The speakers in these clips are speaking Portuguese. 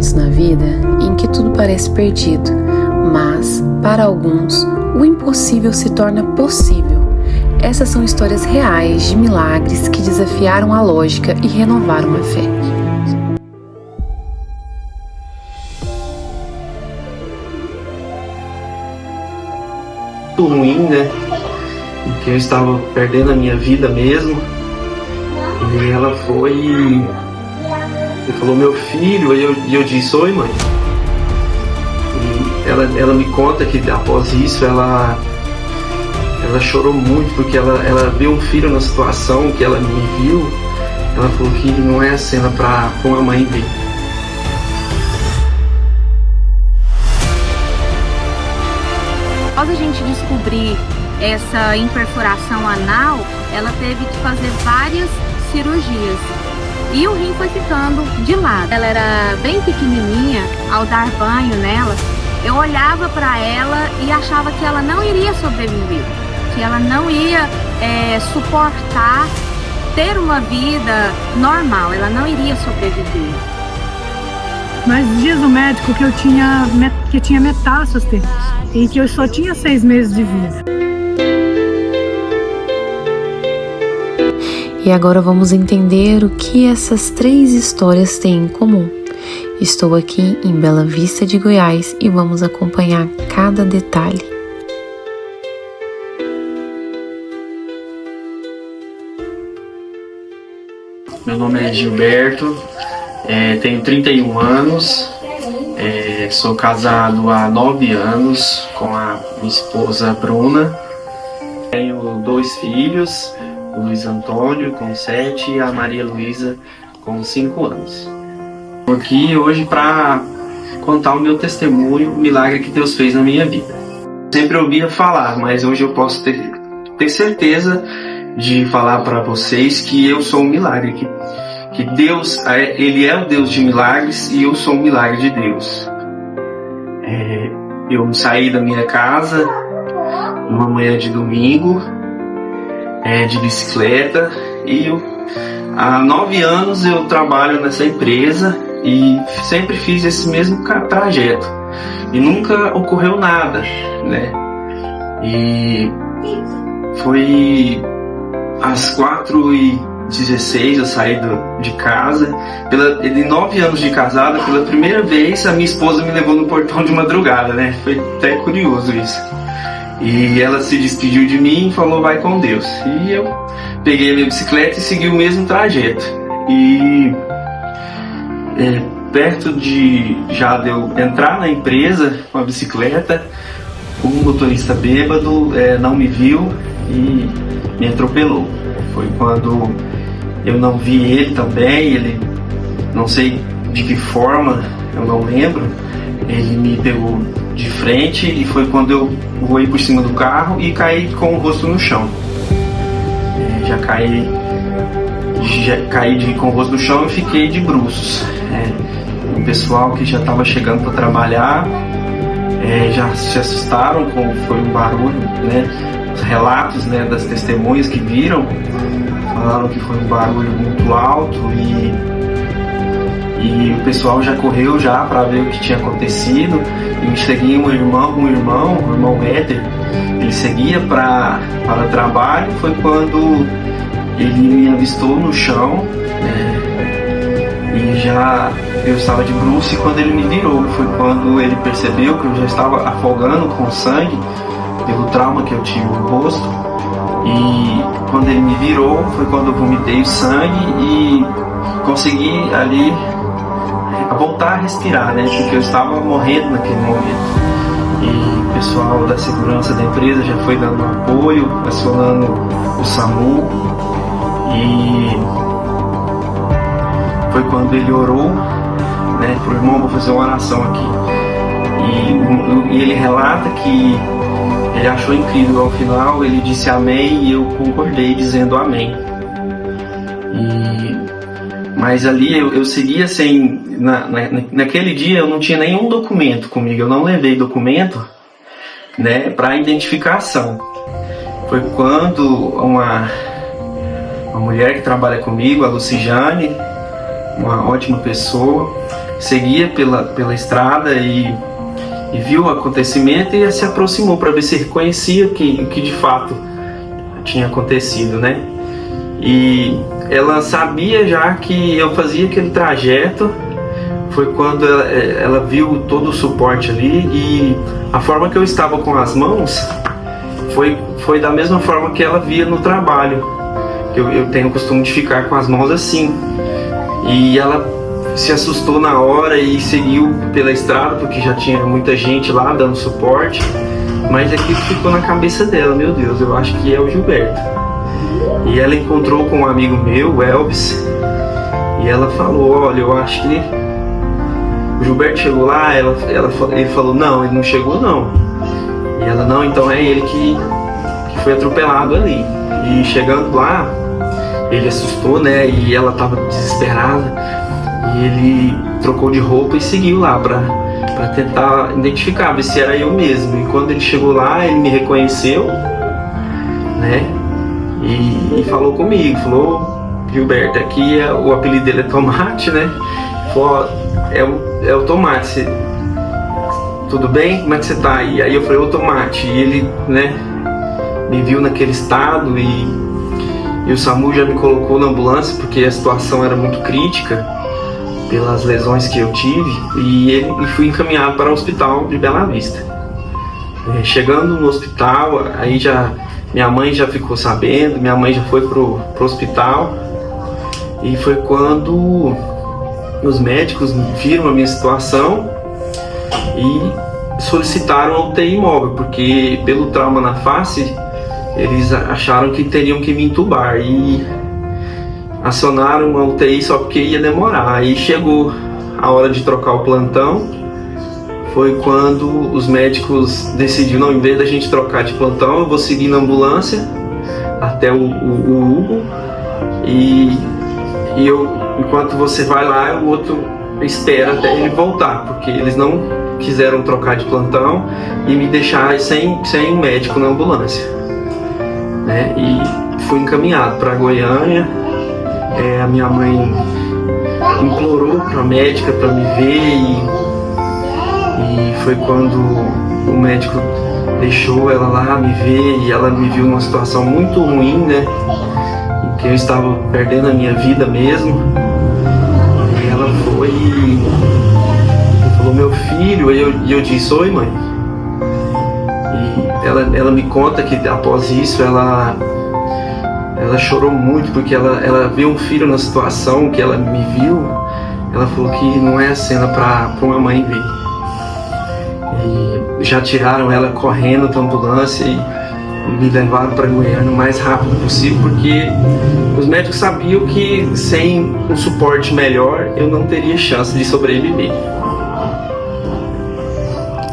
momentos na vida em que tudo parece perdido, mas, para alguns, o impossível se torna possível. Essas são histórias reais de milagres que desafiaram a lógica e renovaram a fé. Muito ruim, né? Porque eu estava perdendo a minha vida mesmo. E ela foi e falou, meu filho, e eu disse, oi mãe. E ela me conta que após isso ela chorou muito, porque ela viu um filho na situação que ela me viu. Ela falou que não é a cena para uma mãe ver. Após a gente descobrir essa imperfuração anal, ela teve que fazer várias cirurgias e o rim foi ficando de lado. Ela era bem pequenininha. Ao dar banho nela, eu olhava para ela e achava que ela não iria sobreviver, que ela não ia suportar ter uma vida normal, ela não iria sobreviver. Mas diz o médico que eu tinha metástase e que eu só tinha 6 meses de vida. E agora vamos entender o que essas 3 histórias têm em comum. Estou aqui em Bela Vista de Goiás e vamos acompanhar cada detalhe. Meu nome é Gilberto, tenho 31 anos, sou casado há 9 anos com a minha esposa Bruna. Tenho 2 filhos, o Luiz Antônio com 7 e a Maria Luísa com 5 anos. Estou aqui hoje para contar o meu testemunho, o milagre que Deus fez na minha vida. Sempre ouvia falar, mas hoje eu posso ter certeza de falar para vocês que eu sou um milagre, que Deus, Ele é o Deus de milagres e eu sou um milagre de Deus. Eu saí da minha casa numa manhã de domingo, de bicicleta, e há 9 anos eu trabalho nessa empresa e sempre fiz esse mesmo trajeto e nunca ocorreu nada, né? E foi às 4h16 eu saí de casa. De 9 anos de casada, pela primeira vez a minha esposa me levou no portão de madrugada, né? Foi até curioso isso. E ela se despediu de mim e falou, vai com Deus. E eu peguei a minha bicicleta e segui o mesmo trajeto. E perto de eu entrar na empresa com a bicicleta, o motorista bêbado não me viu e me atropelou. Foi quando eu não vi ele também, ele, não sei de que forma, eu não lembro, ele me pegou de frente e foi quando eu voei por cima do carro e caí com o rosto no chão. Já caí com o rosto no chão e fiquei de bruços. O pessoal que já estava chegando para trabalhar já se assustaram com foi um barulho, né? Os relatos, né, das testemunhas que viram falaram que foi um barulho muito alto e o pessoal já correu já para ver o que tinha acontecido. E me seguia um irmão Éder, ele seguia para o trabalho. Foi quando ele me avistou no chão, e já eu estava de bruços, e quando ele me virou foi quando ele percebeu que eu já estava afogando com sangue pelo trauma que eu tive no rosto. E quando ele me virou foi quando eu vomitei o sangue e consegui ali voltar a respirar, né? Porque eu estava morrendo naquele momento. E o pessoal da segurança da empresa já foi dando apoio, acionando o SAMU. E foi quando ele orou, né? Pro irmão, vou fazer uma oração aqui. E ele relata que ele achou incrível ao final, ele disse amém e eu concordei dizendo amém. Mas ali eu seguia sem... Naquele dia eu não tinha nenhum documento comigo, eu não levei documento, né, para identificação. Foi quando uma mulher que trabalha comigo, a Lucijane, uma ótima pessoa, seguia pela estrada e viu o acontecimento e se aproximou para ver se reconhecia o que de fato tinha acontecido, né? E ela sabia já que eu fazia aquele trajeto. Foi quando ela viu todo o suporte ali, e a forma que eu estava com as mãos foi da mesma forma que ela via no trabalho. Eu tenho o costume de ficar com as mãos assim. E ela se assustou na hora e seguiu pela estrada, porque já tinha muita gente lá dando suporte. Mas aquilo ficou na cabeça dela: meu Deus, eu acho que é o Gilberto. E ela encontrou com um amigo meu, o Elvis, e ela falou: olha, eu acho que o Gilberto chegou lá. Ele falou: não, ele não chegou não. E ela: não, então é ele que foi atropelado ali. E chegando lá, ele assustou, né? E ela estava desesperada. E ele trocou de roupa e seguiu lá para tentar identificar, ver se era eu mesmo. E quando ele chegou lá, ele me reconheceu, né? E falou comigo, falou: Gilberto, aqui o apelido dele é Tomate, né? Falou: é o Tomate, tudo bem? Como é que você tá? E aí eu falei: ô Tomate. E ele, né, me viu naquele estado e o SAMU já me colocou na ambulância porque a situação era muito crítica pelas lesões que eu tive, e fui encaminhado para o hospital de Bela Vista. Chegando no hospital, aí minha mãe já ficou sabendo, minha mãe já foi pro hospital, e foi quando os médicos viram a minha situação e solicitaram a UTI móvel, porque pelo trauma na face, eles acharam que teriam que me entubar, e acionaram a UTI só porque ia demorar. Aí chegou a hora de trocar o plantão. Foi quando os médicos decidiram: não, em vez da gente trocar de plantão, eu vou seguir na ambulância até o Hugo, e eu, enquanto você vai lá, o outro espera até ele voltar, porque eles não quiseram trocar de plantão e me deixar sem médico na ambulância, né? E fui encaminhado para Goiânia. A minha mãe implorou para a médica para me ver, e foi quando o médico deixou ela lá me ver, e ela me viu numa situação muito ruim, né, em que eu estava perdendo a minha vida mesmo. E ela foi e falou: meu filho. E eu disse: oi, mãe. E ela me conta que após isso ela chorou muito, porque ela viu um filho na situação que ela me viu. Ela falou que não é a cena para uma mãe ver. E já tiraram ela correndo da ambulância e me levaram para Goiânia o mais rápido possível, porque os médicos sabiam que sem um suporte melhor eu não teria chance de sobreviver.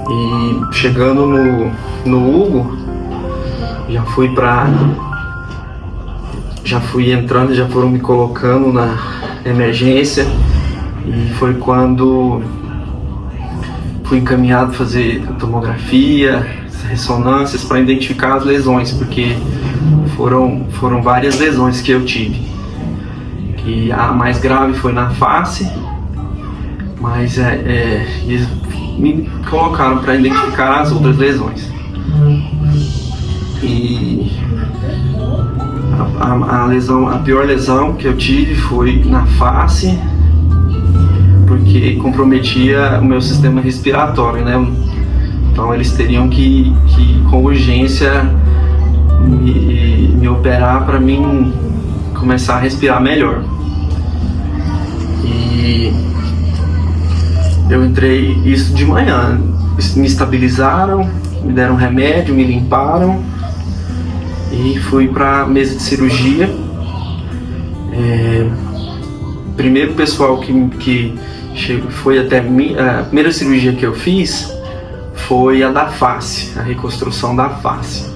E chegando no Hugo, já fui entrando, já foram me colocando na emergência, e foi quando fui encaminhado fazer tomografia, ressonâncias para identificar as lesões, porque foram várias lesões que eu tive. Que a mais grave foi na face, mas eles me colocaram para identificar as outras lesões. E a pior lesão que eu tive foi na face, porque comprometia o meu sistema respiratório, né? Então eles teriam que com urgência me operar para mim começar a respirar melhor. E eu entrei isso de manhã, me estabilizaram, me deram remédio, me limparam e fui para a mesa de cirurgia. Primeiro pessoal que foi até mim, a primeira cirurgia que eu fiz foi a da face, a reconstrução da face.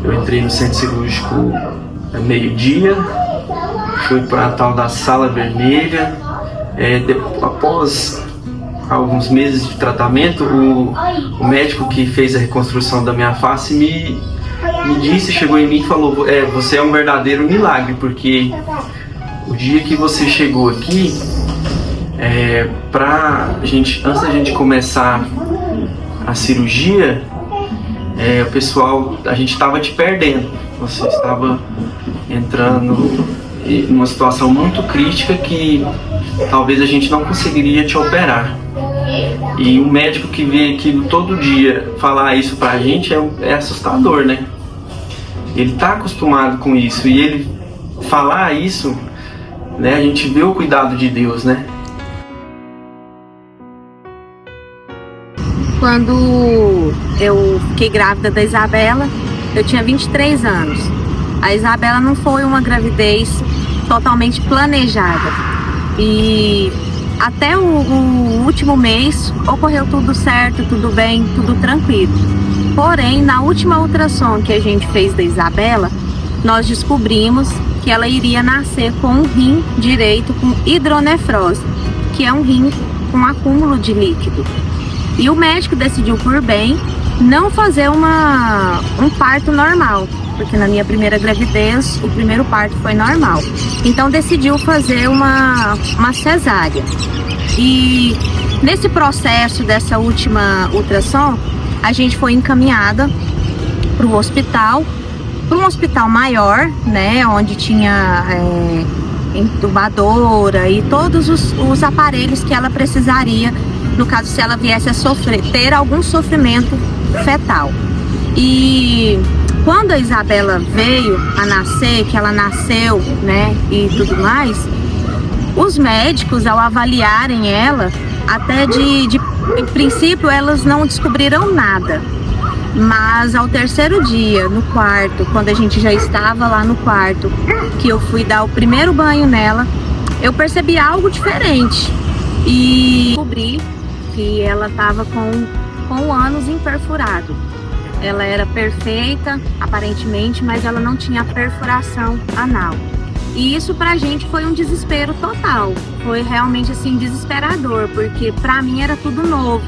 Eu entrei no centro cirúrgico meio-dia, fui para a tal da sala vermelha. Após alguns meses de tratamento, o médico que fez a reconstrução da minha face me disse, chegou em mim e falou: você é um verdadeiro milagre, porque o dia que você chegou aqui, Antes da gente começar a cirurgia, o pessoal, a gente estava te perdendo. Você estava entrando em uma situação muito crítica que talvez a gente não conseguiria te operar. E um médico que vem aqui todo dia falar isso pra gente é assustador, né? Ele tá acostumado com isso e ele falar isso, né? A gente vê o cuidado de Deus, né? Quando eu fiquei grávida da Isabela, eu tinha 23 anos. A Isabela não foi uma gravidez totalmente planejada. E até o último mês ocorreu tudo certo, tudo bem, tudo tranquilo. Porém, na última ultrassom que a gente fez da Isabela, nós descobrimos que ela iria nascer com um rim direito com hidronefrose, que é um rim com acúmulo de líquido. E o médico decidiu por bem não fazer um parto normal, porque na minha primeira gravidez o primeiro parto foi normal. Então decidiu fazer uma cesárea. E nesse processo dessa última ultrassom, a gente foi encaminhada para o hospital, para um hospital maior, né, onde tinha entubadora e todos os aparelhos que ela precisaria, no caso se ela viesse a ter algum sofrimento fetal. E quando a Isabela veio a nascer, que ela nasceu, né, e tudo mais, os médicos, ao avaliarem ela, até em princípio elas não descobriram nada. Mas ao terceiro dia, no quarto, quando a gente já estava lá no quarto, que eu fui dar o primeiro banho nela, eu percebi algo diferente. E descobri que ela estava com o ânus imperfurado. Ela era perfeita, aparentemente, mas ela não tinha perfuração anal. E isso pra gente foi um desespero total. Foi realmente assim desesperador, porque pra mim era tudo novo.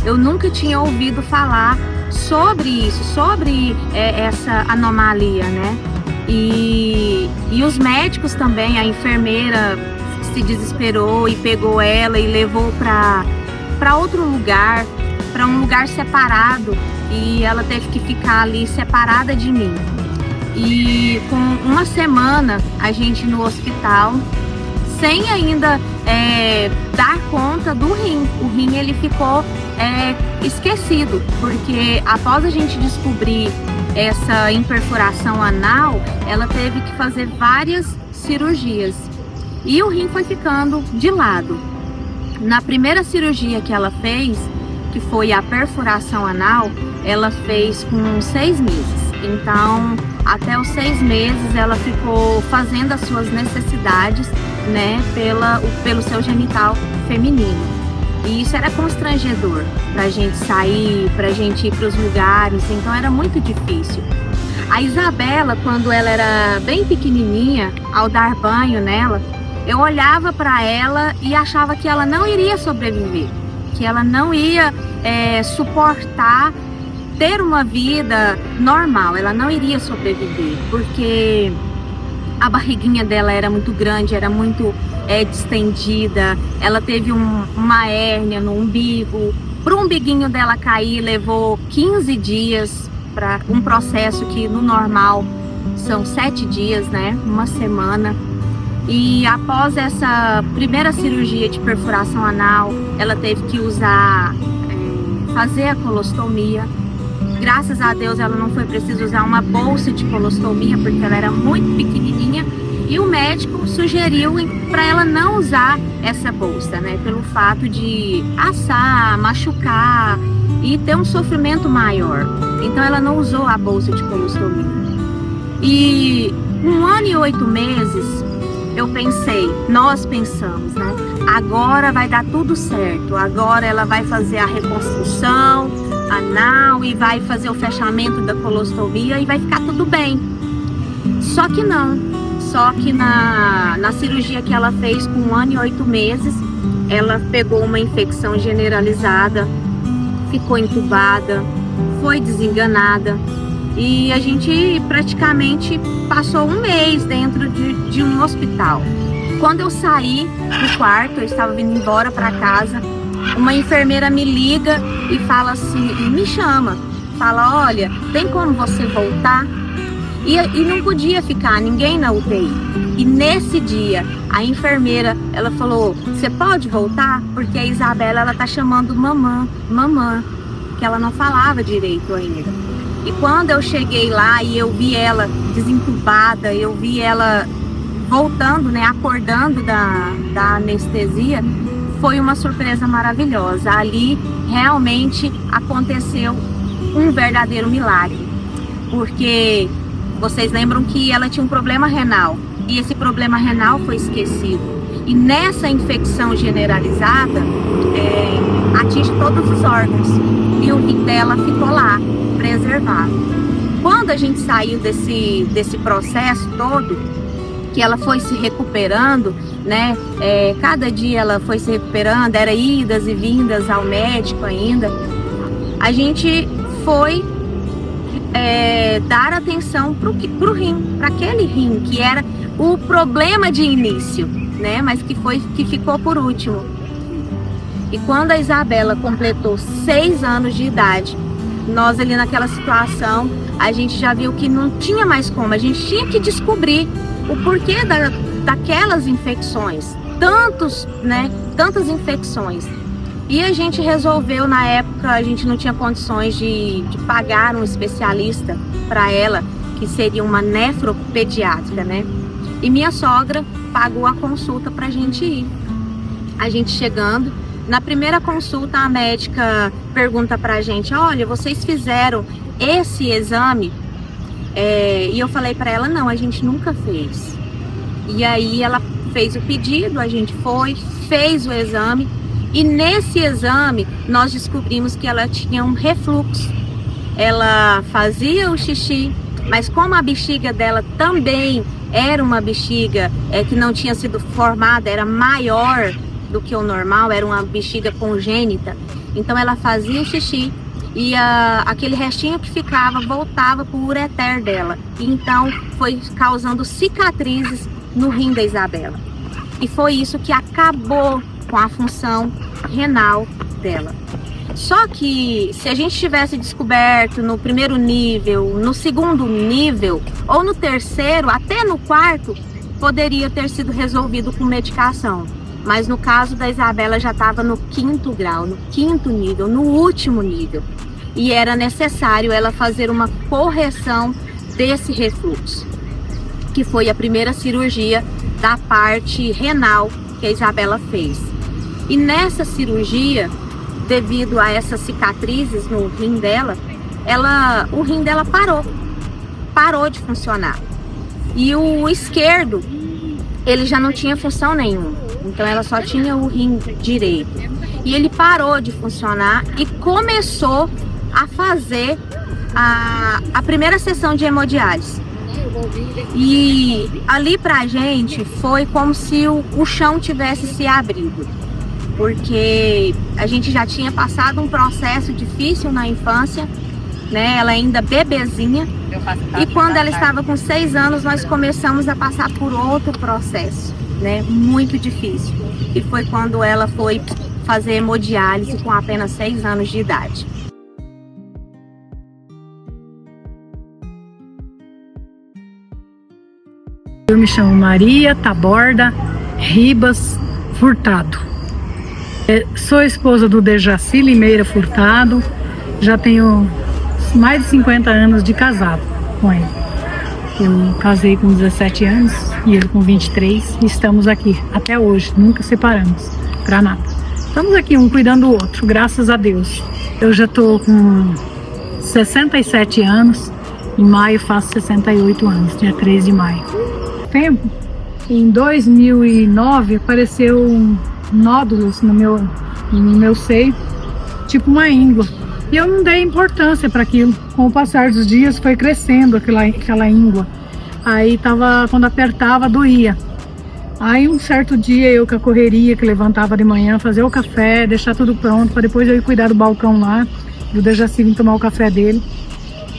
Eu nunca tinha ouvido falar sobre isso, sobre essa anomalia, né? E os médicos também, a enfermeira se desesperou e pegou ela e levou para outro lugar, para um lugar separado, e ela teve que ficar ali separada de mim. E com uma semana a gente no hospital, sem ainda dar conta do rim. O rim ele ficou esquecido, porque após a gente descobrir essa imperfuração anal, ela teve que fazer várias cirurgias e o rim foi ficando de lado. Na primeira cirurgia que ela fez, que foi a perfuração anal, ela fez com 6 meses. Então, até os 6 meses ela ficou fazendo as suas necessidades, né, pelo seu genital feminino. E isso era constrangedor pra gente sair, pra gente ir pros lugares, então era muito difícil. A Isabela, quando ela era bem pequenininha, ao dar banho nela, eu olhava para ela e achava que ela não iria sobreviver, que ela não ia suportar ter uma vida normal, ela não iria sobreviver, porque a barriguinha dela era muito grande, era muito distendida, ela teve uma hérnia no umbigo, para o umbiguinho dela cair levou 15 dias, para um processo que no normal são 7 dias, né, uma semana. E após essa primeira cirurgia de perfuração anal, ela teve que fazer a colostomia. Graças a Deus ela não foi preciso usar uma bolsa de colostomia, porque ela era muito pequenininha. E o médico sugeriu para ela não usar essa bolsa, né? Pelo fato de assar, machucar e ter um sofrimento maior. Então ela não usou a bolsa de colostomia. E 1 ano e 8 meses, nós pensamos, né? Agora vai dar tudo certo. Agora ela vai fazer a reconstrução anal e vai fazer o fechamento da colostomia e vai ficar tudo bem. Só que não. Só que na cirurgia que ela fez com 1 ano e 8 meses, ela pegou uma infecção generalizada, ficou entubada, foi desenganada e a gente praticamente passou 1 mês dentro de um hospital. quando eu saí do quarto, eu estava vindo embora para casa, uma enfermeira me liga e fala assim, me chama, fala, olha, tem como você voltar? E não podia ficar ninguém na UTI. E nesse dia, a enfermeira, ela falou, você pode voltar? Porque a Isabela, ela tá chamando mamã, que ela não falava direito ainda. E quando eu cheguei lá e eu vi ela desentubada, eu vi ela voltando, né, acordando da anestesia, foi uma surpresa maravilhosa. Ali realmente aconteceu um verdadeiro milagre, porque vocês lembram que ela tinha um problema renal e esse problema renal foi esquecido. E nessa infecção generalizada, atinge todos os órgãos e o rim dela ficou lá, preservado. Quando a gente saiu desse processo todo, que ela foi se recuperando, né? Cada dia ela foi se recuperando, era idas e vindas ao médico ainda. A gente foi dar atenção pro rim, para aquele rim que era o problema de início, né? Mas que ficou por último. E quando a Isabela completou 6 anos de idade, nós ali naquela situação, a gente já viu que não tinha mais como, a gente tinha que descobrir o porquê daquelas infecções, tantas infecções. E a gente resolveu, na época, a gente não tinha condições de pagar um especialista para ela, que seria uma nefropediátrica, né? E minha sogra pagou a consulta pra gente ir. A gente chegando, na primeira consulta a médica pergunta pra gente, olha, vocês fizeram esse exame? E eu falei pra ela, não, a gente nunca fez. E aí ela fez o pedido, a gente foi, fez o exame. E nesse exame, nós descobrimos que ela tinha um refluxo. Ela fazia o xixi, mas como a bexiga dela também era uma bexiga que não tinha sido formada, era maior do que o normal, era uma bexiga congênita. Então ela fazia o xixi e aquele restinho que ficava voltava para o ureter dela. E então foi causando cicatrizes no rim da Isabela. E foi isso que acabou com a função renal dela. Só que se a gente tivesse descoberto no primeiro nível, no segundo nível ou no terceiro, até no quarto, poderia ter sido resolvido com medicação. Mas no caso da Isabela já estava no 5º grau, no 5º nível, no último nível. E era necessário ela fazer uma correção desse refluxo, que foi a primeira cirurgia da parte renal que a Isabela fez. E nessa cirurgia, devido a essas cicatrizes no rim dela, o rim dela parou de funcionar. E o esquerdo, ele já não tinha função nenhuma. Então ela só tinha o rim direito. E ele parou de funcionar e começou a fazer a primeira sessão de hemodiálise. E ali pra gente foi como se o chão tivesse se abrido. Porque a gente já tinha passado um processo difícil na infância, né? Ela ainda bebezinha. E quando ela estava com 6 anos, nós começamos a passar por outro processo, né? Muito difícil. E foi quando ela foi fazer hemodiálise com apenas 6 anos de idade. Eu me chamo Maria Taborda Ribas Furtado. Sou esposa do Dejaci Limeira Furtado, já tenho mais de 50 anos de casado com ele. Eu casei com 17 anos e ele com 23 e estamos aqui até hoje, nunca separamos, pra nada. Estamos aqui um cuidando do outro, graças a Deus. Eu já estou com 67 anos, em maio faço 68 anos, dia 3 de maio. Tempo, em 2009 apareceu nódulos no meu seio, tipo uma íngua. E eu não dei importância para aquilo. Com o passar dos dias foi crescendo aquela íngua. Aí quando apertava, doía. Aí um certo dia eu com a correria, que levantava de manhã, fazer o café, deixar tudo pronto, para depois eu ir cuidar do balcão lá, do Dejaci vir tomar o café dele.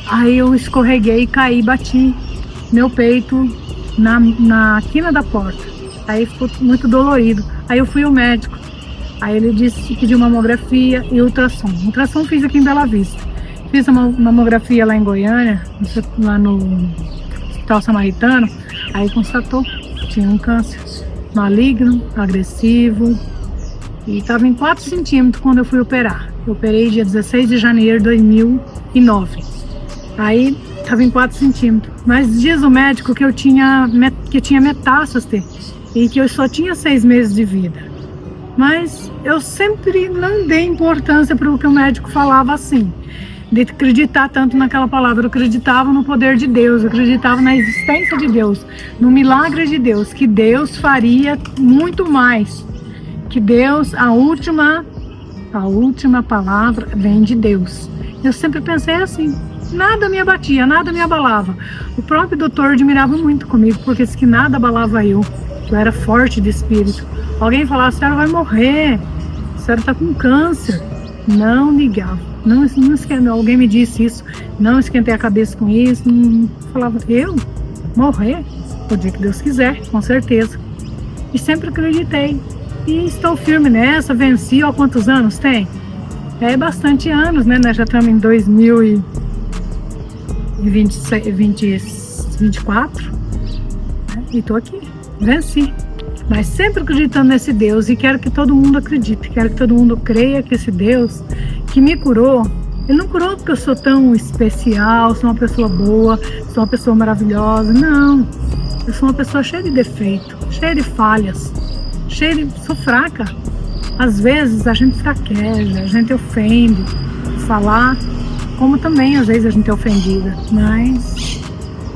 Aí eu escorreguei, caí, bati meu peito na quina da porta. Aí ficou muito dolorido. Aí eu fui ao médico. Aí ele disse que pediu mamografia e ultrassom. Ultrassom fiz aqui em Bela Vista. Fiz uma mamografia lá em Goiânia, lá no Hospital Samaritano. Aí constatou que tinha um câncer maligno, agressivo. E estava em 4 centímetros quando eu fui operar. Eu operei dia 16 de janeiro de 2009. Aí estava em 4 centímetros. Mas diz o médico que eu tinha metástase e que eu só tinha 6 meses de vida. Mas eu sempre não dei importância para o que o médico falava assim, de acreditar tanto naquela palavra. Eu acreditava no poder de Deus, eu acreditava na existência de Deus, no milagre de Deus, que Deus faria muito mais, que Deus, a última palavra vem de Deus. Eu sempre pensei assim, nada me abatia, nada me abalava. O próprio doutor admirava muito comigo, porque disse que nada abalava eu era forte de espírito. Alguém falava, a senhora vai morrer, a senhora está com câncer. Não ligava, não esquentei. Alguém me disse isso, não esquentei a cabeça com isso, não falava, eu? Morrer? O dia que Deus quiser, com certeza. E sempre acreditei. E estou firme nessa, venci. Há quantos anos tem? É bastante anos, né? Nós já estamos em 2024, né? E estou aqui, venci. Mas sempre acreditando nesse Deus, e quero que todo mundo acredite, quero que todo mundo creia que esse Deus que me curou, Ele não curou porque eu sou tão especial, sou uma pessoa boa, sou uma pessoa maravilhosa. Não, eu sou uma pessoa cheia de defeito, cheia de falhas, sou fraca. Às vezes a gente fraqueja, a gente ofende, falar, como também às vezes a gente é ofendida, mas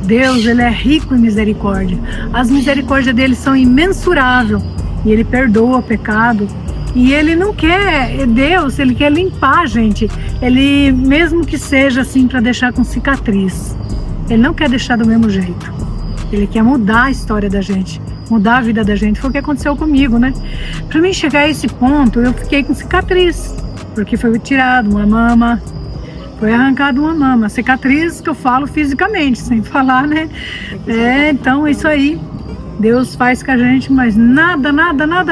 Deus, Ele é rico em misericórdia. As misericórdias dele são imensuráveis. E Ele perdoa o pecado. E Ele não quer, Deus, Ele quer limpar a gente. Ele, mesmo que seja assim, para deixar com cicatriz. Ele não quer deixar do mesmo jeito. Ele quer mudar a história da gente, mudar a vida da gente. Foi o que aconteceu comigo, né? Para mim chegar a esse ponto, eu fiquei com cicatriz. Porque foi tirado uma mama. Foi arrancada uma mama, cicatriz que eu falo fisicamente, sem falar, né? Então isso aí, Deus faz com a gente, mas nada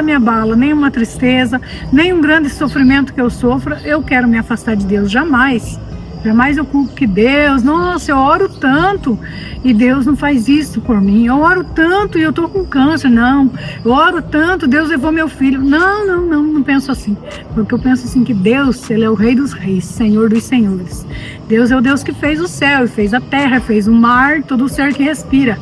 me abala, nem uma tristeza, nem um grande sofrimento que eu sofra, eu quero me afastar de Deus, jamais. Jamais eu culpo que Deus, nossa, eu oro tanto e Deus não faz isso por mim. Eu oro tanto e eu tô com câncer, não. Eu oro tanto, Deus levou meu filho. Não penso assim. Porque eu penso assim que Deus, Ele é o Rei dos Reis, Senhor dos Senhores. Deus é o Deus que fez o céu, e fez a terra, fez o mar, todo o ser que respira.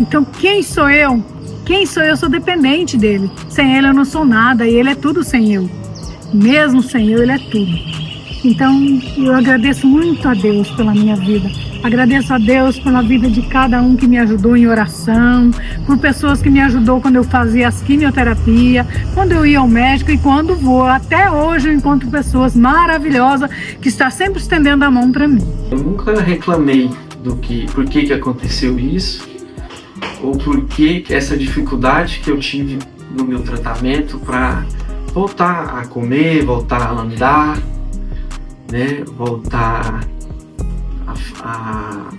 Então quem sou eu? Quem sou eu? Eu sou dependente dEle. Sem Ele eu não sou nada e Ele é tudo sem eu. Mesmo sem eu, Ele é tudo. Então, eu agradeço muito a Deus pela minha vida. Agradeço a Deus pela vida de cada um que me ajudou em oração, por pessoas que me ajudou quando eu fazia as quimioterapias, quando eu ia ao médico e quando vou. Até hoje eu encontro pessoas maravilhosas que estão sempre estendendo a mão para mim. Eu nunca reclamei por que aconteceu isso, ou por que essa dificuldade que eu tive no meu tratamento para voltar a comer, voltar a andar, né, voltar a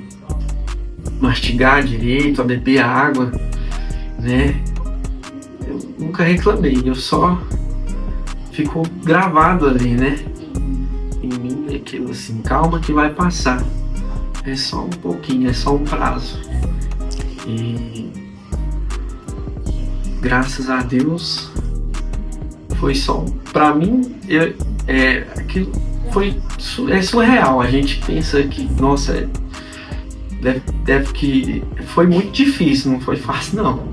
mastigar direito, a beber água, né? Eu nunca reclamei, eu só ficou gravado ali, né? Em mim aquilo assim, calma que vai passar. É só um pouquinho, é só um prazo. E graças a Deus foi só pra mim, aquilo é surreal. A gente pensa que, nossa, deve que foi muito difícil, não foi fácil não,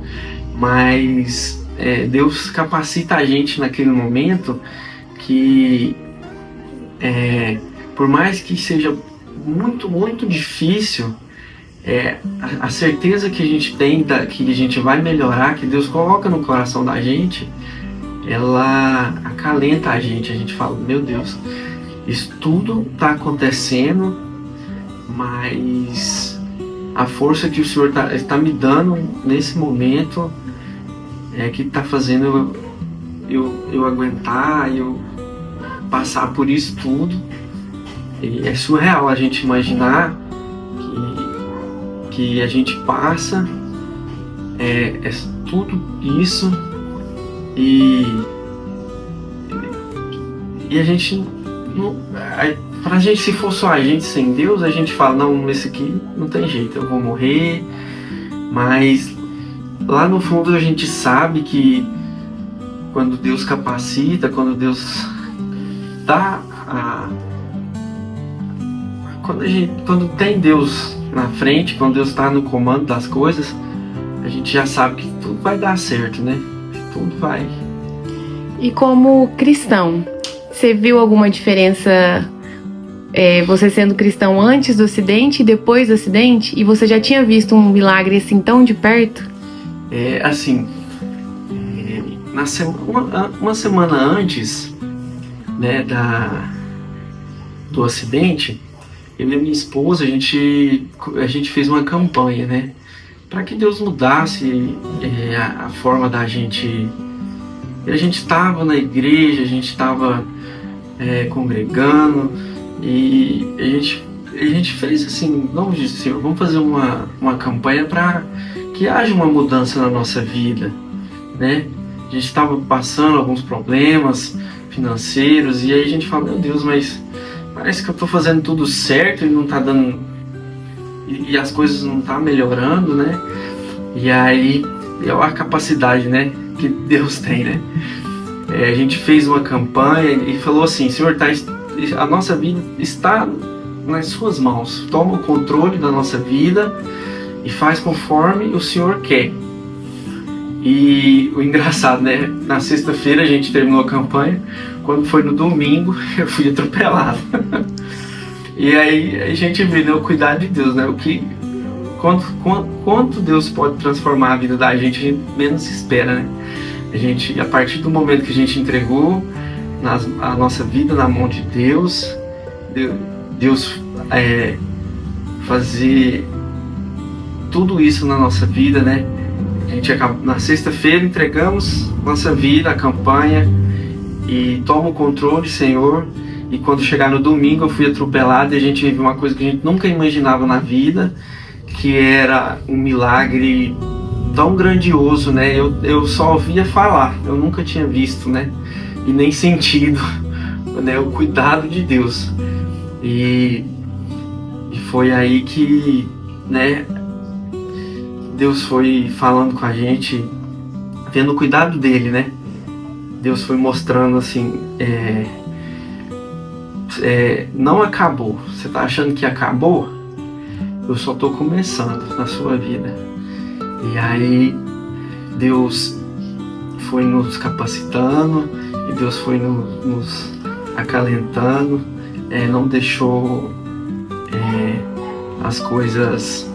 mas Deus capacita a gente naquele momento que por mais que seja muito difícil, a certeza que a gente tem que a gente vai melhorar, que Deus coloca no coração da gente, ela acalenta a gente fala, meu Deus, isso tudo está acontecendo, mas a força que o Senhor está me dando nesse momento é que está fazendo eu aguentar, eu passar por isso tudo. E é surreal a gente imaginar que a gente passa tudo isso e a gente não, pra gente, se for só a gente sem Deus, a gente fala, não, esse aqui não tem jeito, eu vou morrer. Mas lá no fundo a gente sabe que quando Deus capacita, quando Deus dá quando tem Deus na frente, quando Deus está no comando das coisas, a gente já sabe que tudo vai dar certo, né? Tudo vai. E como cristão, você viu alguma diferença, você sendo cristão antes do acidente e depois do acidente? E você já tinha visto um milagre assim tão de perto? Uma semana antes, né, do acidente, eu e minha esposa, a gente fez uma campanha, né, para que Deus mudasse a forma da gente. A gente estava na igreja, a gente estava congregando, e a gente fez assim, não disse, Senhor, vamos fazer uma campanha para que haja uma mudança na nossa vida, né? A gente estava passando alguns problemas financeiros, e aí a gente fala, meu Deus, mas parece que eu estou fazendo tudo certo e não está dando, e as coisas não estão melhorando, né? E aí é a capacidade, né, que Deus tem, né? A gente fez uma campanha e falou assim, Senhor, a nossa vida está nas suas mãos, toma o controle da nossa vida e faz conforme o Senhor quer. E o engraçado, né, na sexta-feira a gente terminou a campanha, quando foi no domingo eu fui atropelado. E aí a gente vê, né, o cuidado de Deus, né, quanto Deus pode transformar a vida da gente, a gente menos espera, né? A partir do momento que a gente entregou a nossa vida na mão de Deus, Deus fazer tudo isso na nossa vida, né? Na sexta-feira entregamos nossa vida, a campanha, e toma o controle, Senhor. E quando chegar no domingo eu fui atropelado, e a gente viu uma coisa que a gente nunca imaginava na vida, que era um milagre tão grandioso, né? Eu só ouvia falar, eu nunca tinha visto, né? E nem sentido, né? O cuidado de Deus. E foi aí que, né, Deus foi falando com a gente, vendo o cuidado dele, né? Deus foi mostrando assim, não acabou. Você tá achando que acabou? Eu só tô começando na sua vida. E aí Deus foi nos capacitando, e Deus foi nos acalentando, não deixou as coisas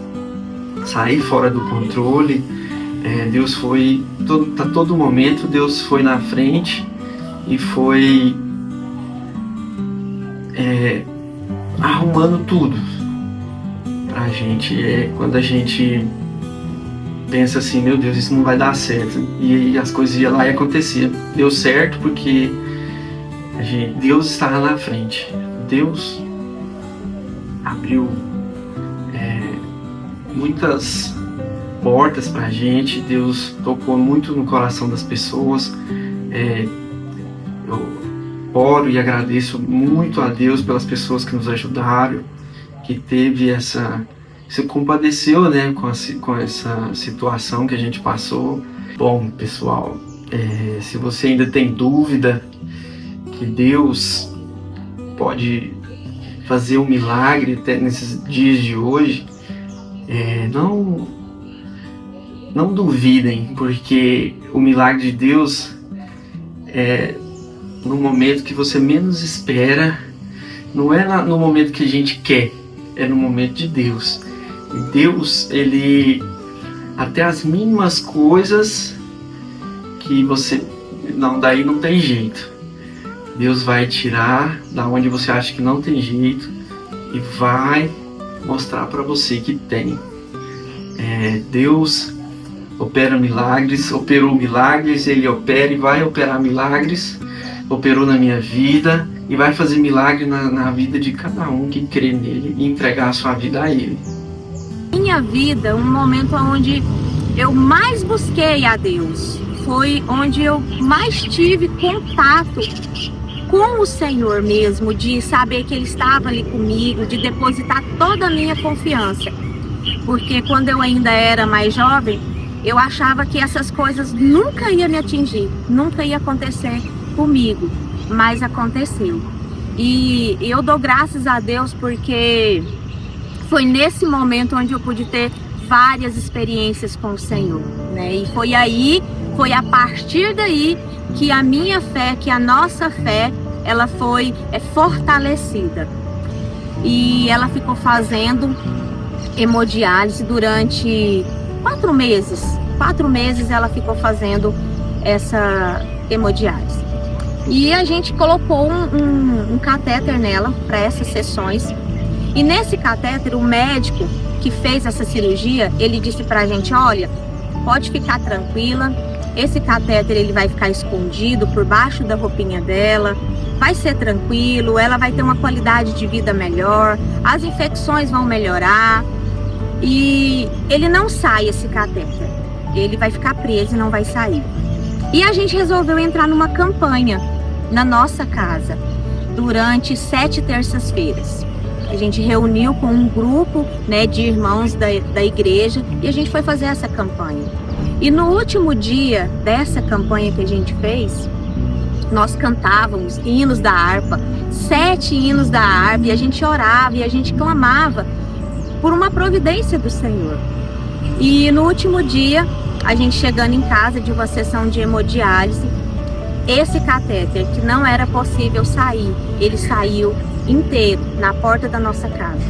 sair fora do controle. Deus foi, a todo momento Deus foi na frente e foi arrumando tudo pra gente. Quando a gente pensa assim, meu Deus, isso não vai dar certo, e as coisas iam lá e acontecia. Deu certo porque Deus estava na frente. Deus abriu muitas portas pra gente. Deus tocou muito no coração das pessoas. Eu oro e agradeço muito a Deus pelas pessoas que nos ajudaram, que teve se compadeceu, né, com essa situação que a gente passou. Bom, pessoal, se você ainda tem dúvida que Deus pode fazer um milagre até nesses dias de hoje, não duvidem, porque o milagre de Deus no momento que você menos espera, não é no momento que a gente quer, é no momento de Deus. E Deus, ele, até as mínimas coisas que você, daí não tem jeito, Deus vai tirar da onde você acha que não tem jeito e vai mostrar para você que tem. Deus opera milagres, operou milagres, Ele opera e vai operar milagres, operou na minha vida e vai fazer milagre na vida de cada um que crê nele e entregar a sua vida a Ele. Minha vida, um momento onde eu mais busquei a Deus, foi onde eu mais tive contato com o Senhor mesmo, de saber que Ele estava ali comigo, de depositar toda a minha confiança. Porque quando eu ainda era mais jovem, eu achava que essas coisas nunca iam me atingir, nunca ia acontecer comigo, mas aconteceu. E eu dou graças a Deus porque foi nesse momento onde eu pude ter várias experiências com o Senhor, né? E foi a partir daí que a minha fé, que a nossa fé, ela foi fortalecida. E ela ficou fazendo hemodiálise durante 4 meses. 4 meses ela ficou fazendo essa hemodiálise. E a gente colocou um catéter nela para essas sessões. E nesse catéter, o médico que fez essa cirurgia, ele disse pra gente: olha, pode ficar tranquila, esse catéter ele vai ficar escondido por baixo da roupinha dela, vai ser tranquilo, ela vai ter uma qualidade de vida melhor, as infecções vão melhorar e ele não sai, esse catéter, ele vai ficar preso e não vai sair. E a gente resolveu entrar numa campanha na nossa casa durante 7 terças-feiras. A gente reuniu com um grupo, né, de irmãos da igreja e a gente foi fazer essa campanha. E no último dia dessa campanha que a gente fez, nós cantávamos hinos da harpa, 7 hinos da harpa, e a gente orava e a gente clamava por uma providência do Senhor. E no último dia, a gente chegando em casa de uma sessão de hemodiálise, esse catéter, que não era possível sair, ele saiu inteiro na porta da nossa casa.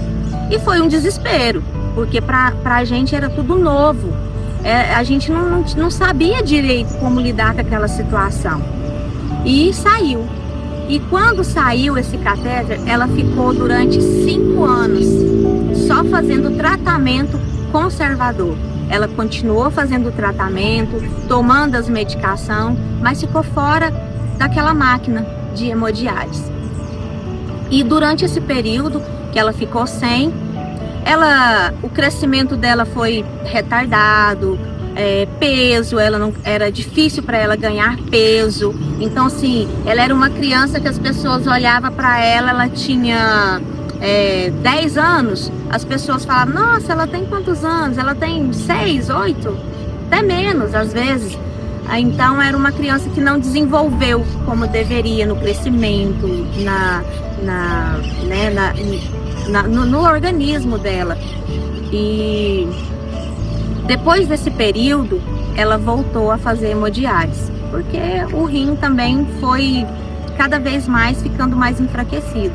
E foi um desespero, porque pra gente era tudo novo. A gente não sabia direito como lidar com aquela situação. E saiu. E quando saiu esse catéter, ela ficou durante 5 anos só fazendo tratamento conservador. Ela continuou fazendo o tratamento, tomando as medicações, mas ficou fora daquela máquina de hemodiálise. E durante esse período que ela ficou sem, o crescimento dela foi retardado, peso, era difícil para ela ganhar peso. Então, assim, ela era uma criança que as pessoas olhavam para ela tinha 10 anos, as pessoas falavam: nossa, ela tem quantos anos? Ela tem 6, 8, até menos às vezes. Então era uma criança que não desenvolveu como deveria no crescimento, no organismo dela. E depois desse período, ela voltou a fazer hemodiálise, porque o rim também foi cada vez mais ficando mais enfraquecido.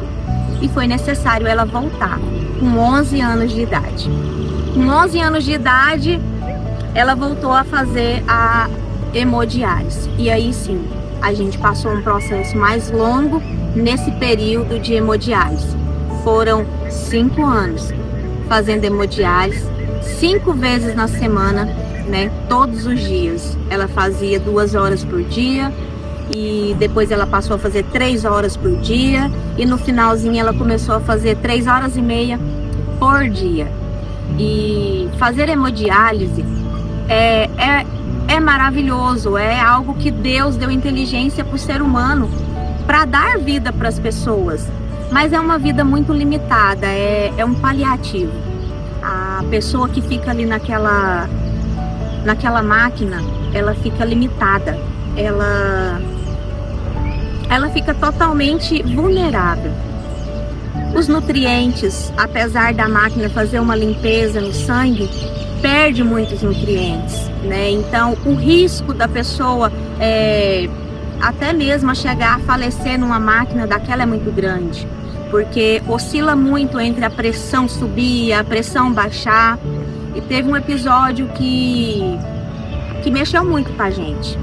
E foi necessário ela voltar, com 11 anos de idade. Com 11 anos de idade, ela voltou a fazer a hemodiálise. E aí sim, a gente passou um processo mais longo nesse período de hemodiálise. Foram 5 anos fazendo hemodiálise, 5 vezes na semana, né? Todos os dias. Ela fazia 2 horas por dia. E depois ela passou a fazer 3 horas por dia. E no finalzinho ela começou a fazer 3 horas e meia por dia. E fazer hemodiálise é maravilhoso. É algo que Deus deu inteligência para o ser humano para dar vida para as pessoas. Mas é uma vida muito limitada. É um paliativo. A pessoa que fica ali naquela máquina, ela fica limitada. Ela fica totalmente vulnerável. Os nutrientes, apesar da máquina fazer uma limpeza no sangue, perde muitos nutrientes, né? Então, o risco da pessoa até mesmo a chegar a falecer numa máquina daquela é muito grande, porque oscila muito entre a pressão subir e a pressão baixar. E teve um episódio que mexeu muito com a gente.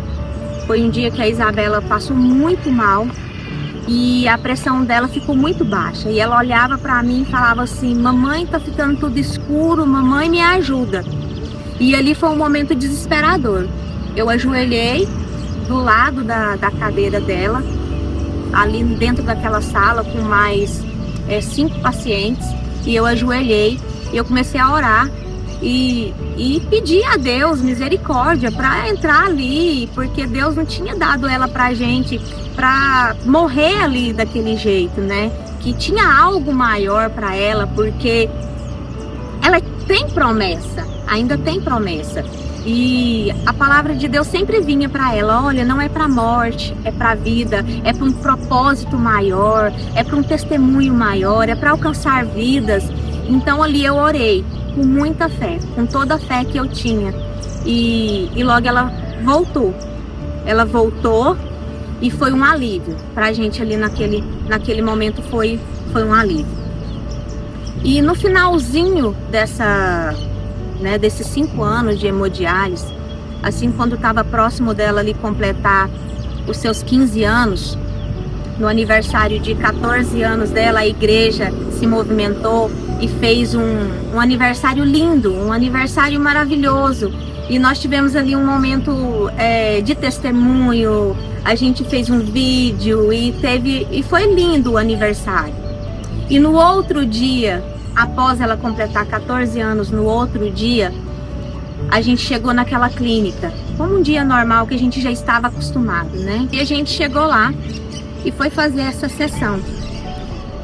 Foi um dia que a Isabela passou muito mal e a pressão dela ficou muito baixa. E ela olhava para mim e falava assim: mamãe, tá ficando tudo escuro, mamãe, me ajuda. E ali foi um momento desesperador. Eu ajoelhei do lado da cadeira dela, ali dentro daquela sala com mais 5 pacientes. E eu ajoelhei e eu comecei a orar. e pedir a Deus misericórdia para entrar ali, porque Deus não tinha dado ela pra gente para morrer ali daquele jeito, né? Que tinha algo maior para ela, porque ela tem promessa, ainda tem promessa. E a palavra de Deus sempre vinha para ela: olha, não é para morte, é para vida, é para um propósito maior, é para um testemunho maior, é para alcançar vidas. Então ali eu orei com muita fé, com toda a fé que eu tinha. E logo ela voltou. Ela voltou e foi um alívio pra gente ali naquele momento, foi um alívio. E no finalzinho desses 5 anos de hemodiálise, assim, quando estava próximo dela ali completar os seus 15 anos, no aniversário de 14 anos dela, a igreja se movimentou e fez um aniversário lindo, um aniversário maravilhoso. E nós tivemos ali um momento de testemunho, a gente fez um vídeo e foi lindo o aniversário. E no outro dia, após ela completar 14 anos, no outro dia, a gente chegou naquela clínica, como um dia normal que a gente já estava acostumado, né? E a gente chegou lá e foi fazer essa sessão.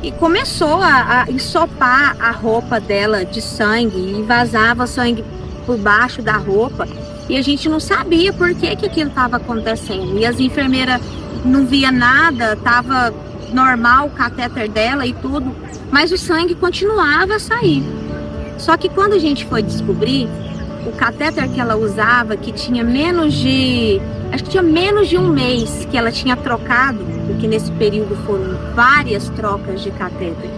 E começou a ensopar a roupa dela de sangue, e vazava sangue por baixo da roupa. E a gente não sabia por que aquilo estava acontecendo. E as enfermeiras não via nada, estava normal o catéter dela e tudo, mas o sangue continuava a sair. Só que quando a gente foi descobrir, o catéter que ela usava, que tinha menos de um mês que ela tinha trocado, porque nesse período foram várias trocas de catéter.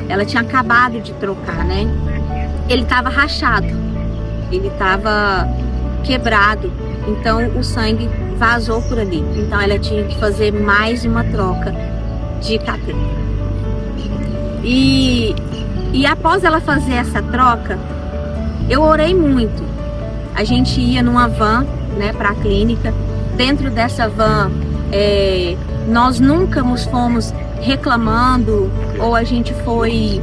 Ela tinha acabado de trocar, né? Ele estava rachado, ele estava quebrado, então o sangue vazou por ali. Então ela tinha que fazer mais uma troca de catéter. E após ela fazer essa troca, eu orei muito. A gente ia numa van, né, para a clínica. Dentro dessa van, nós nunca nos fomos reclamando ou a gente foi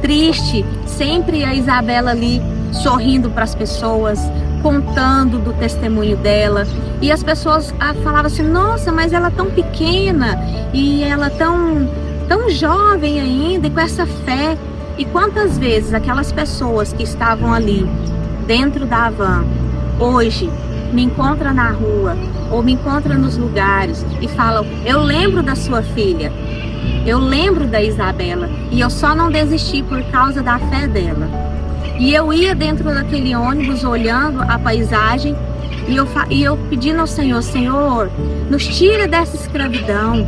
triste. Sempre a Isabela ali sorrindo para as pessoas, contando do testemunho dela. E as pessoas falavam assim: nossa, mas ela é tão pequena e ela tão jovem ainda, e com essa fé. E quantas vezes aquelas pessoas que estavam ali dentro da van hoje me encontram na rua ou me encontram nos lugares e falam: eu lembro da sua filha, eu lembro da Isabela, e eu só não desisti por causa da fé dela. E eu ia dentro daquele ônibus olhando a paisagem e eu pedindo ao Senhor: Senhor, nos tira dessa escravidão,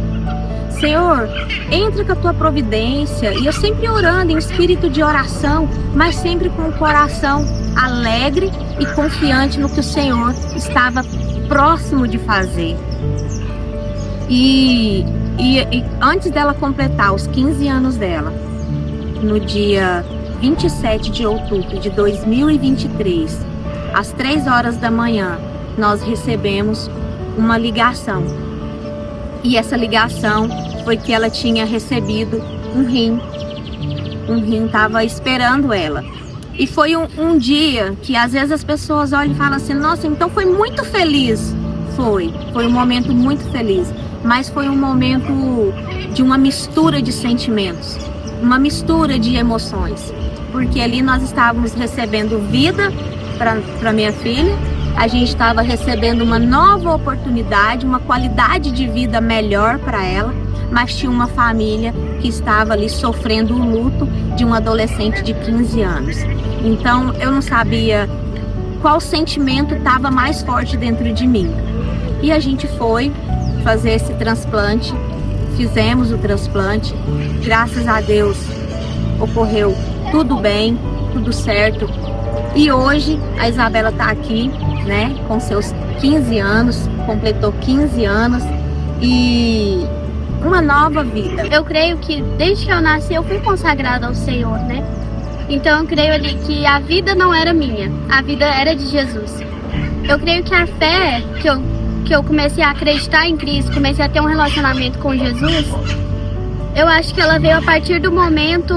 Senhor, entra com a tua providência. E eu sempre orando em espírito de oração, mas sempre com o coração alegre e confiante no que o Senhor estava próximo de fazer. E antes dela completar os 15 anos dela, no dia 27 de outubro de 2023, às 3 horas da manhã, nós recebemos uma ligação. E essa ligação foi que ela tinha recebido um rim. Um rim estava esperando ela. E foi um dia que às vezes as pessoas olham e falam assim: nossa, então foi muito feliz. Foi um momento muito feliz. Mas foi um momento de uma mistura de sentimentos, uma mistura de emoções. Porque ali nós estávamos recebendo vida para minha filha, a gente estava recebendo uma nova oportunidade, uma qualidade de vida melhor para ela, mas tinha uma família que estava ali sofrendo o luto de um adolescente de 15 anos. Então eu não sabia qual sentimento estava mais forte dentro de mim. E a gente foi fazer esse transplante, fizemos o transplante, graças a Deus ocorreu tudo bem, tudo certo. E hoje a Isabela está aqui, né, com seus 15 anos, completou 15 anos e uma nova vida. Eu creio que desde que eu nasci eu fui consagrada ao Senhor, né? Então eu creio ali que a vida não era minha, a vida era de Jesus. Eu creio que a fé que eu comecei a acreditar em Cristo, comecei a ter um relacionamento com Jesus, eu acho que ela veio a partir do momento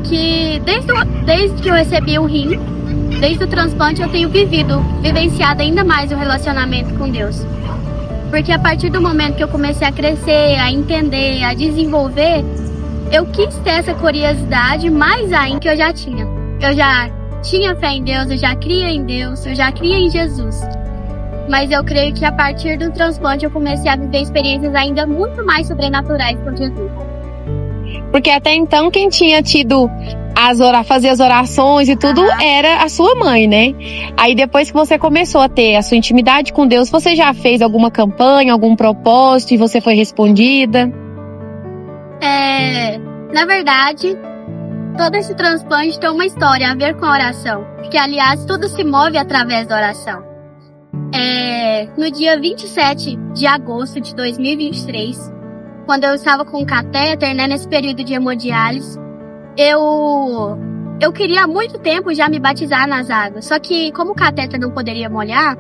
que desde que eu recebi o rim, desde o transplante, eu tenho vivenciado ainda mais o relacionamento com Deus. Porque a partir do momento que eu comecei a crescer, a entender, a desenvolver, eu quis ter essa curiosidade mais ainda que eu já tinha. Eu já tinha fé em Deus, eu já cria em Deus, eu já cria em Jesus. Mas eu creio que a partir do transplante eu comecei a viver experiências ainda muito mais sobrenaturais com Jesus. Porque até então quem tinha tido fazer as orações e tudo era a sua mãe, né? Aí depois que você começou a ter a sua intimidade com Deus, você já fez alguma campanha, algum propósito e você foi respondida? Na verdade, todo esse transplante tem uma história a ver com a oração. Porque, aliás, tudo se move através da oração. No dia 27 de agosto de 2023, quando eu estava com o catéter, né, nesse período de hemodiálise, eu queria há muito tempo já me batizar nas águas. Só que, como o catéter não poderia molhar,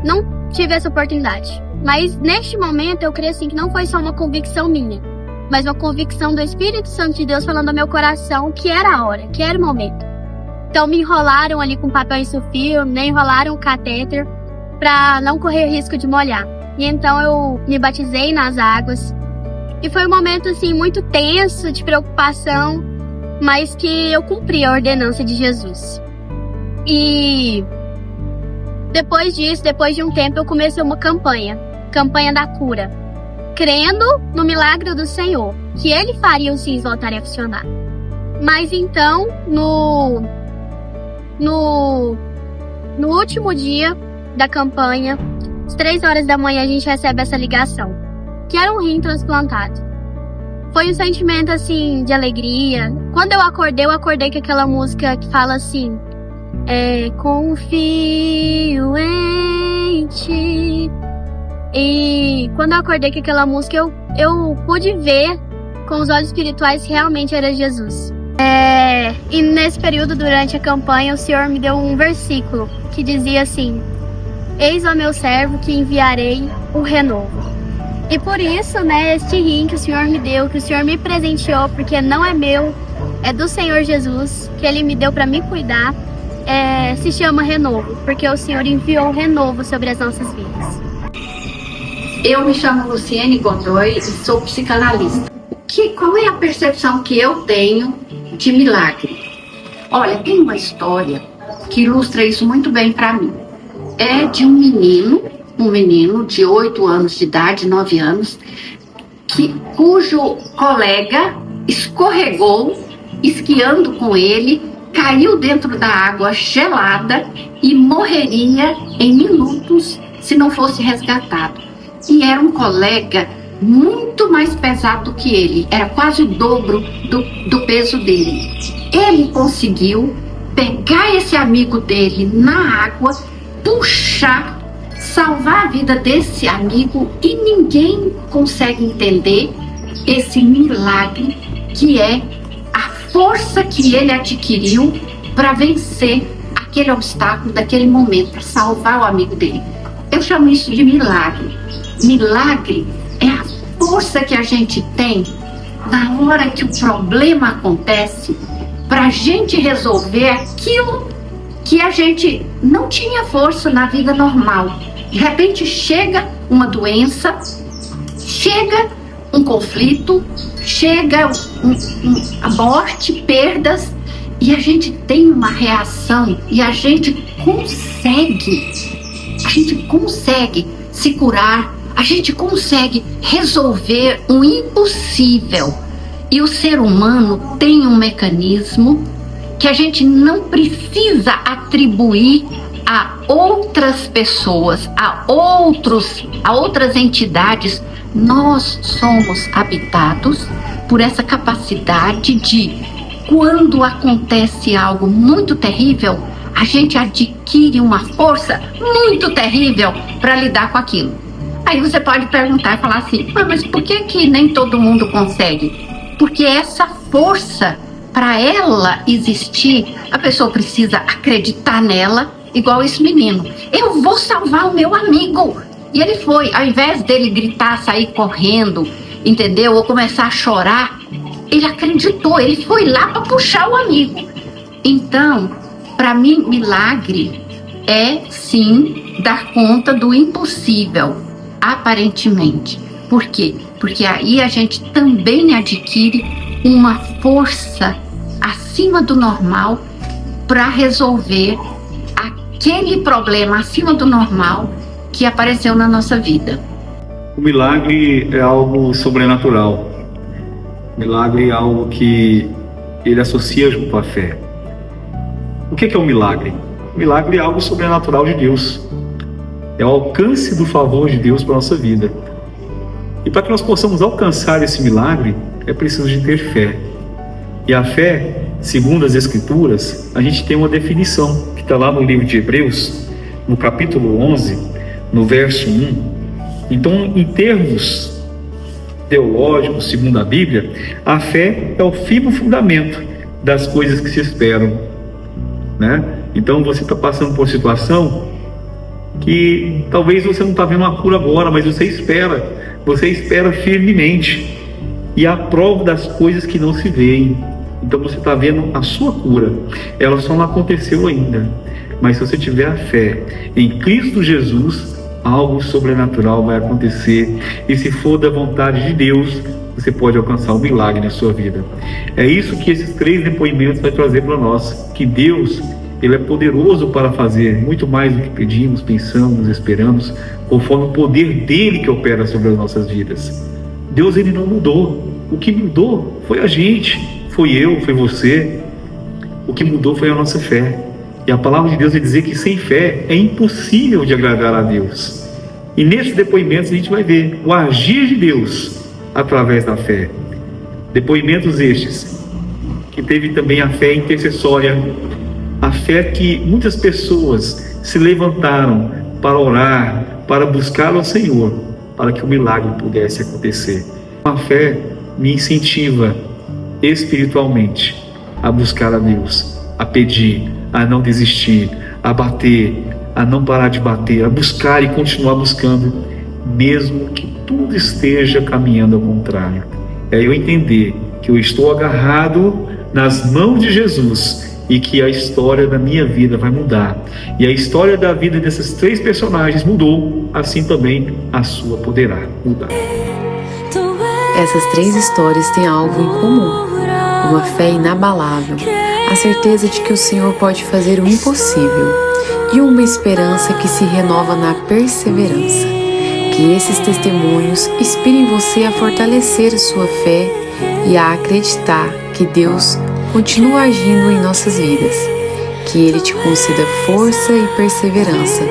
não tive essa oportunidade. Mas, neste momento, eu creio assim que não foi só uma convicção minha, mas uma convicção do Espírito Santo de Deus falando ao meu coração que era a hora, que era o momento. Então, me enrolaram ali com papel e sulfilme, né, enrolaram o catéter para não correr risco de molhar. E então, eu me batizei nas águas. E foi um momento, assim, muito tenso, de preocupação, mas que eu cumpri a ordenança de Jesus. E depois disso, depois de um tempo, eu comecei uma campanha da cura, crendo no milagre do Senhor, que Ele faria os rins voltarem a funcionar. Mas então, no último dia da campanha, às 3 horas da manhã, a gente recebe essa ligação, que era um rim transplantado. Foi um sentimento, assim, de alegria. Quando eu acordei com aquela música que fala assim, confio em ti. E quando eu acordei com aquela música, eu pude ver com os olhos espirituais que realmente era Jesus. E nesse período, durante a campanha, o Senhor me deu um versículo que dizia assim, eis o meu servo que enviarei o renovo. E por isso, né, este rim que o Senhor me deu, que o Senhor me presenteou, porque não é meu, é do Senhor Jesus, que Ele me deu para me cuidar, se chama renovo, porque o Senhor enviou renovo sobre as nossas vidas. Eu me chamo Luciene Godoy e sou psicanalista. Qual é a percepção que eu tenho de milagre? Olha, tem uma história que ilustra isso muito bem para mim. É de um menino de 8 anos de idade, 9 anos, cujo colega escorregou esquiando com ele, caiu dentro da água gelada e morreria em minutos se não fosse resgatado. E era um colega muito mais pesado que ele, era quase o dobro do peso dele. Ele conseguiu pegar esse amigo dele na água, puxar, salvar a vida desse amigo, e ninguém consegue entender esse milagre que é a força que ele adquiriu para vencer aquele obstáculo daquele momento, para salvar o amigo dele. Eu chamo isso de milagre. Milagre é a força que a gente tem na hora que o problema acontece para a gente resolver aquilo que a gente não tinha força na vida normal. De repente chega uma doença, chega um conflito, chega a morte, perdas, e a gente tem uma reação e a gente consegue se curar, a gente consegue resolver o impossível. E o ser humano tem um mecanismo que a gente não precisa atribuir a outras pessoas, a outras entidades. Nós somos habitados por essa capacidade de, quando acontece algo muito terrível, a gente adquire uma força muito terrível para lidar com aquilo. Aí você pode perguntar e falar assim, mas por que nem todo mundo consegue? Porque essa força, para ela existir, a pessoa precisa acreditar nela, igual esse menino. Eu vou salvar o meu amigo. E ele foi, ao invés dele gritar, sair correndo, entendeu? Ou começar a chorar, ele acreditou, ele foi lá para puxar o amigo. Então, para mim, milagre é sim dar conta do impossível, aparentemente. Por quê? Porque aí a gente também adquire uma força acima do normal para resolver aquele problema acima do normal que apareceu na nossa vida. O milagre é algo sobrenatural. O milagre é algo que ele associa junto à fé. O que é um milagre? O milagre é algo sobrenatural de Deus. É o alcance do favor de Deus para a nossa vida. E para que nós possamos alcançar esse milagre, é preciso de ter fé. E a fé, segundo as Escrituras, a gente tem uma definição, que está lá no livro de Hebreus, no capítulo 11, no verso 1. Então, em termos teológicos, segundo a Bíblia, a fé é o firme fundamento das coisas que se esperam, né? Então, você está passando por uma situação que talvez você não está vendo uma cura agora, mas você espera firmemente, e a prova das coisas que não se veem. Então você está vendo a sua cura, ela só não aconteceu ainda, mas se você tiver a fé em Cristo Jesus, algo sobrenatural vai acontecer, e se for da vontade de Deus, você pode alcançar um milagre na sua vida. É isso que esses 3 depoimentos vai trazer para nós, que Deus, Ele é poderoso para fazer muito mais do que pedimos, pensamos, esperamos, conforme o poder dele que opera sobre as nossas vidas. Deus, Ele não mudou. O que mudou foi a gente, foi eu, foi você. O que mudou foi a nossa fé. E a palavra de Deus vai dizer que sem fé é impossível de agradar a Deus. E nesses depoimentos a gente vai ver o agir de Deus através da fé. Depoimentos estes que teve também a fé intercessória, a fé que muitas pessoas se levantaram para orar, para buscar ao Senhor, para que o milagre pudesse acontecer. A fé me incentiva espiritualmente a buscar a Deus, a pedir, a não desistir, a bater, a não parar de bater, a buscar e continuar buscando, mesmo que tudo esteja caminhando ao contrário. É eu entender que eu estou agarrado nas mãos de Jesus e que a história da minha vida vai mudar. E a história da vida desses 3 personagens mudou, assim também a sua poderá mudar. Essas 3 histórias têm algo em comum: uma fé inabalável, a certeza de que o Senhor pode fazer o impossível e uma esperança que se renova na perseverança. Que esses testemunhos inspirem você a fortalecer a sua fé e a acreditar que Deus continua agindo em nossas vidas. Que Ele te conceda força e perseverança